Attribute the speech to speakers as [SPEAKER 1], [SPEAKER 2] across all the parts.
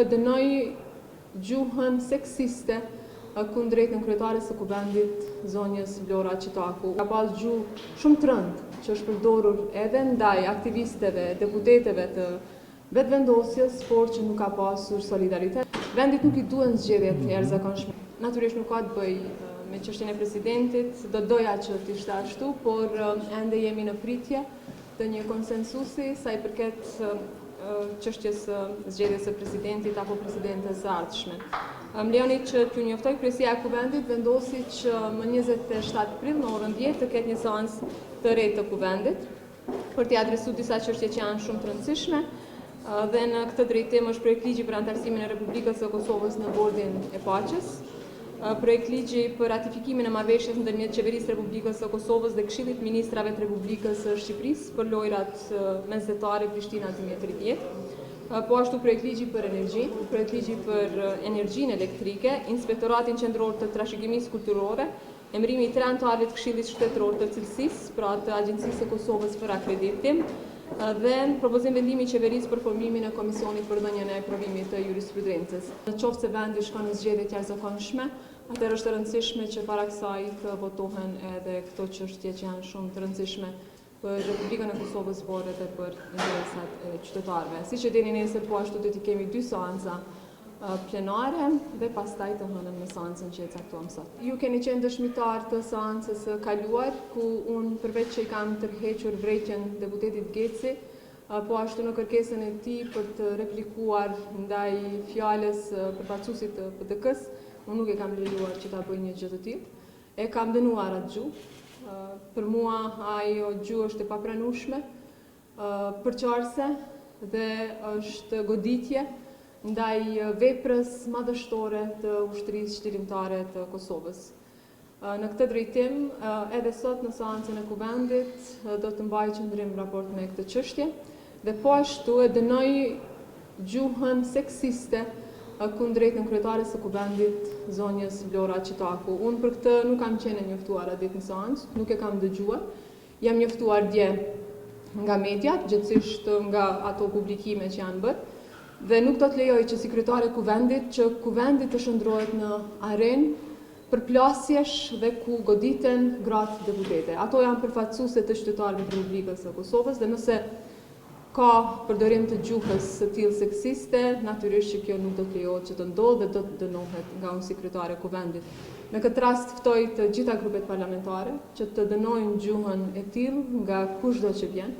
[SPEAKER 1] e dënoj gjuhën seksiste kundrejt në kryetares së kuvendit zonjës Vlora Qitaku. Ka pas gjuhë shumë të rëndë që është përdorur edhe ndaj aktivisteve, deputeteve të vetëvendosjes, por që nuk ka pasur solidaritet. Vendit nuk i duhen zgjedhjet e jashtëzakonshme. Natyrisht nuk ka të bëj me çështjen e presidentit, do doja që të ishte ashtu, por ende jemi në pritje të një konsensusi sa i përket çështjes së zgjedhjes së presidentit apo presidentes së ardhshme. Më lejoni që t'ju njoftoj kryesia e kuvendit vendosi që më 27 prill në orën 10 të ketë një seancë të re të kuvendit për t'i adresuar disa çështje që janë shumë të rëndësishme dhe në këtë drejtim është projekt ligji për anëtarësimin e Republikës së Kosovës në Bordin e Paqes, projekt ligji për ratifikimin e marrëveshjes ndërmjet Qeverisë së Republikës së Kosovës dhe Këshillit të Ministrave të Republikës së Shqipërisë për lojrat mesdhetare Prishtina 2030. Po ashtu projekt ligji për energji, projekt ligji për energjinë elektrike, Inspektoratin Qendror të Trashëgimisë Kulturore, emërimi i 3 anëtarëve të Këshillit Shtetëror të Cilësisë, pra të Agjencisë së Kosovës për akreditim, dhe propozim vendimi i qeverisë për formimin e Komisionit për dhënien e provimit të jurisprudencës. Në qoftë se vendi shkon në zgjedhje të jashtëzakonshme, atëherë është e rëndësishme që para kësaj të votohen edhe këto çështje që janë shumë të rëndësishme për Republikën e Kosovës, por edhe për interesat e qytetarëve. Siç e dini nesër, po ashtu do të kemi 2 seanca plenare dhe pastaj të hënën në seancën që e caktuam sot. Ju keni qenë dëshmitar të seancës së kaluar, ku unë përveç që i kam tërhequr vërejtjen deputetit Geci, po ashtu në kërkesën e tij për të replikuar ndaj fjalës përfaqësuesit të PDK-s, unë nuk e kam lejuar që ta bëj një gjë të tillë. E kam dënuar atë gjuhë. Për mua ajo gjuhë është e papranueshme, përqarse dhe është goditje ndaj veprës madhështore të ushtrisë shtirimtare të Kosovës. Në këtë drejtim, edhe sot në seancën e kuvendit do të mbaj qëndrim raport me këtë çështje dhe po ashtu e dënoj gjuhën seksiste kundrejt në kryetares së kuvendit zonjës Vlora Qitaku. Unë për këtë nuk kam qenë njoftuar atë ditë në seancë, nuk e kam dëgjuar. Jam njoftuar dje nga mediat, gjithsesi nga ato publikime që janë bërë. Dhe nuk do të lejoj që si kryetare e kuvendit që kuvendit të shndrohet në arenë për plasjesh dhe ku goditen gratë deputete. Ato janë përfaqësuese të qytetarëve të Republikës së Kosovës dhe nëse ka përdorim të gjuhës së tillë seksiste, natyrisht që kjo nuk do të lejohet që të ndodhë dhe do të dënohet nga unë si kryetare e kuvendit. Në këtë rast ftoj të gjitha grupet parlamentare që të dënojnë gjuhën e tillë nga kushdo që vjen.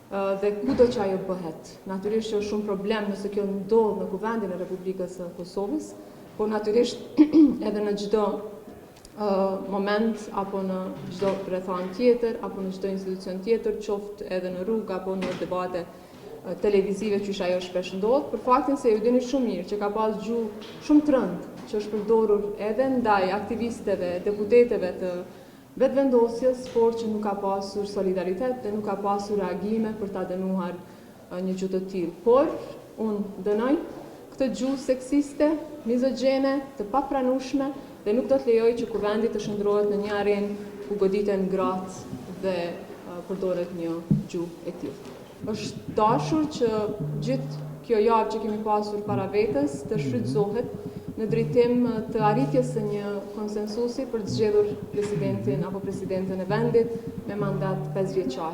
[SPEAKER 1] Dhe kudo që ajo bëhet. Natyrisht që është shumë problem nëse kjo ndodh në kuvendin e Republikës së Kosovës, por natyrisht edhe në çdo moment apo në çdo rrethon tjetër apo në çdo institucion tjetër, qoftë edhe në rrugë apo në debate televizive që ajo shpesh ndodh, për faktin se ju dini shumë mirë që ka pas gjuhë shumë të rëndë që është përdorur edhe ndaj aktivisteve, deputeteve të vetëvendosjes, por që nuk ka pasur solidaritet dhe nuk ka pasur reagime për ta dënuar një gjuhë të tillë. Por unë dënoj këtë gjuhë seksiste, mizogjene, të papranueshme dhe nuk do të lejoj që kuvendi të shndrohet në një arenë ku goditen gratë dhe përdoret një gjuhë e tillë. Është dashur që gjithë kjo javë që kemi pasur para vetes të shfrytëzohet në drejtim të arritjes së një konsensusi për të zgjedhur presidentin apo presidenten e vendit me mandat 5 vjeçar.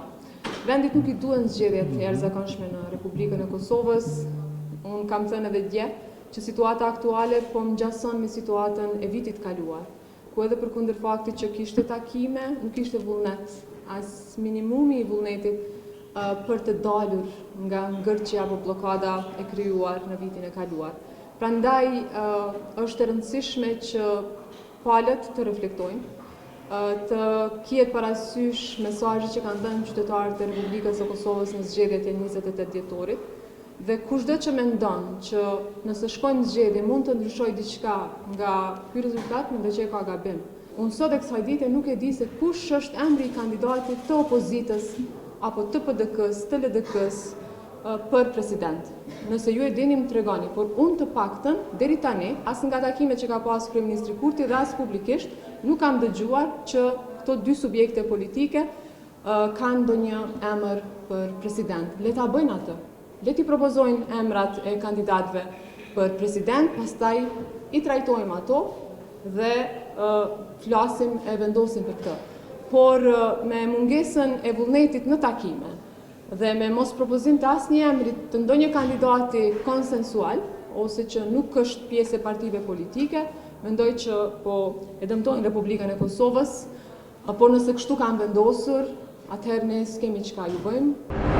[SPEAKER 1] Vendit nuk i duhen zgjedhjet e jashtëzakonshme në Republikën e Kosovës. Unë kam thënë edhe dje që situata aktuale po ngjason me situatën e vitit kaluar, ku edhe përkundër faktit që kishte takime, nuk kishte vullnet, as minimumi i vullnetit për të dalur nga ngërçja apo blokada e krijuar në vitin e kaluar. Prandaj është e rëndësishme që palët të reflektojnë, të kihet parasysh mesazhet që kanë dhënë qytetarët e Republikës së Kosovës në zgjedhjet e 28 dhjetorit, dhe kushdo që mendon që nëse shkojnë në zgjedhje mund të ndryshojë diçka nga ky rezultat, mendoj që ka gabim. Unë sot e kësaj dite nuk e di se kush është emri i kandidatit të opozitës apo të PDK-s, të LDK-s për president. Nëse ju e dini më tregoni, por unë të paktën deri tani, as nga takimet që ka pasur kryeministri Kurti dhe as publikisht, nuk kam dëgjuar që këto dy subjekte politike kanë ndonjë emër për president. Le ta bëjnë atë. Le t'i propozojnë emrat e kandidatëve për president, pastaj i trajtojmë ato dhe flasim e vendosim për këtë. Por me mungesën e vullnetit në takime dhe me mos propozim të asnjë emri të ndonjë kandidati konsensual ose që nuk është pjesë e partive politike, mendoj që po e dëmtojnë Republikën e Kosovës, por nëse kështu kanë vendosur, atëherë ne s'kemi çka ju bëjmë.